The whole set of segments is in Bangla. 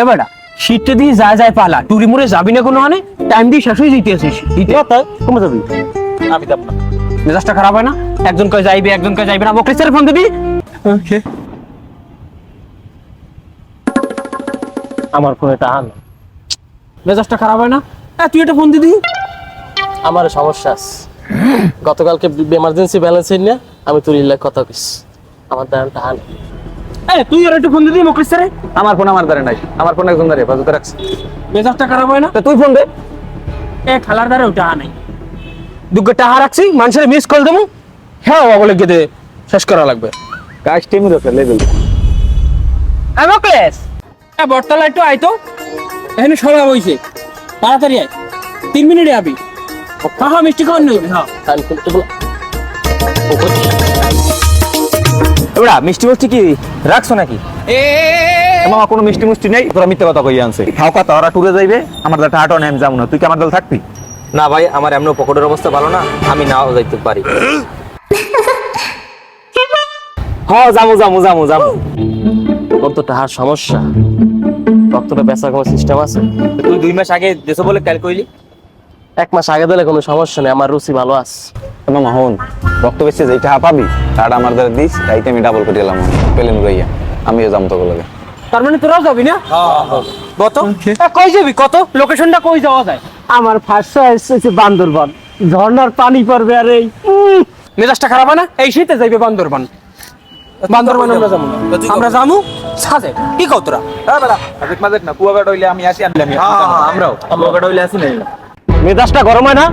এ বেটা শীতটা দিয়ে যায় পালা টুরি মুড়ে যাবি না কোনো হানে টাইম দিয়ে শেষ হয়ে যেতে আছিস তাই কমে যাবি আমি যাব না মেজাজটা খারাপ হয় না একজন কয় যাইবে একজন কয় যাইবে না মুখলিসের ফোন দিবি আমার ফোনে টাকা না মেজাজটা খারাপ হয় না তুই একটা ফোন দিবি আমার সমস্যা আছে গতকালকে এমার্জেন্সি ব্যালেন্স নিয়ে আমি তোর ইল্লা কথা কইস আমার দাঁড়ান টাকা নেই তুই আর একটু ফোন দিবি মুখলিসের আমার ফোন আমার দ্বারে নাই আমার ফোন একজন দ্বারে বাজুতে রাখছে মেজাজটা খারাপ হয় না তুই ফোন দে খালার দ্বারা ওটা নাই দুগ্গা টাহা রাখছি মানুষের মিস কল দেবো হ্যাঁ বলে গেদে শেষ করা লাগবে কাজ টিমি দরকার লেভেল মুখলিস বটতলা একটু আইতো এখানে সবাই বইছে তাড়াতাড়ি আয় 3 মিনিটে আবি হ্যাঁ মিষ্টি খাওয়ান নই হ্যাঁ আমি কিন্তু এবারে মিষ্টি মিষ্টি কি রাখছো নাকি মামা কোনো মিষ্টি মুষ্টি নেই তোরা মিথ্যে কথা কই আনছে খাও কথা ওরা টুরে যাইবে আমার দল টাটাও নেম যাবো না তুই কি আমার দল থাকবি না ভাই আমার এমন পকেটের অবস্থা ভালো না আমি নাও যাইতে পারি হ্যাঁ যাবো যাবো যাবো যাবো তোর তো টাকার সমস্যা রক্তটা বেচার কোনো সিস্টেম আছে তুই 2 মাস আগে দেশো বলে ক্যাল কইলি 1 মাস আগে দিলে কোনো সমস্যা নেই আমার রুচি ভালো আছে মামা হন রক্ত বেশি যেটা পাবি তাটা আমার দ্বারা দিস তাইতে আমি ডাবল করে এলাম পেলেন গাইয়া আমিও যাম তো লাগে তার মানে তোরাও যাবি না কত কই যাবি কত লোকেশনটা কই যাওয়া যায় আমার ফার্স্ট চয়েস হচ্ছে বান্দরবান ঝর্ণার পানি পড়বে আর এই মেজাজটা খারাপ হয় না এই শীতে যাইবে বান্দরবান বান্দরবান আমরা যাবো সাজে কি কও তোরা আজকে মাঝে না কুয়াকাটা হইলে আমি আসি আনলাম আমরাও কুয়াকাটা হইলে আসি না মেজাজটা গরম হয় না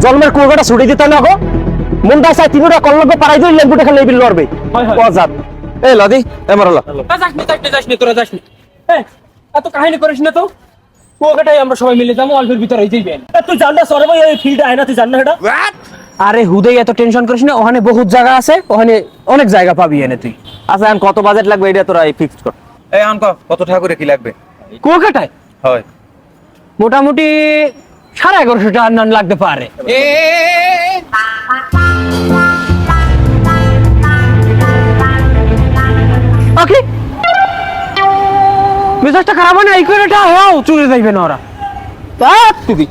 জন্মের কুয়াকাটা ছুটি দিতে না গো মনটা চাই তিনটা কল্লকে পারাই দিই লেম্বুটা খেলে বিল লড়বে কজাত এই লদি এমর হলো যাসনি তোরা যাসনি এত কাহিনী করিস না তো কুয়াকাটাই আমরা সবাই মিলে যাবো অল্পের ভিতরে হইতেই বেন তুই জানলা সরে ভাই এই ফিল্ড আয় না তুই জান না এটা আরে হুদেই এত টেনশন করিস না ওখানে বহুত জায়গা আছে ওখানে অনেক জায়গা পাবি এনে তুই আচ্ছা এখন কত বাজেট লাগবে এটা তোরা ফিক্স কর এই আন কত টাকা করে কি লাগবে কুয়াকাটায় হয় মোটামুটি 1150 টাকা নান লাগতে পারে ওকে মেজাজটা খারাপ হয় না এই করেটা হ্যাঁ চলে যাইবে না ওরা তা তুই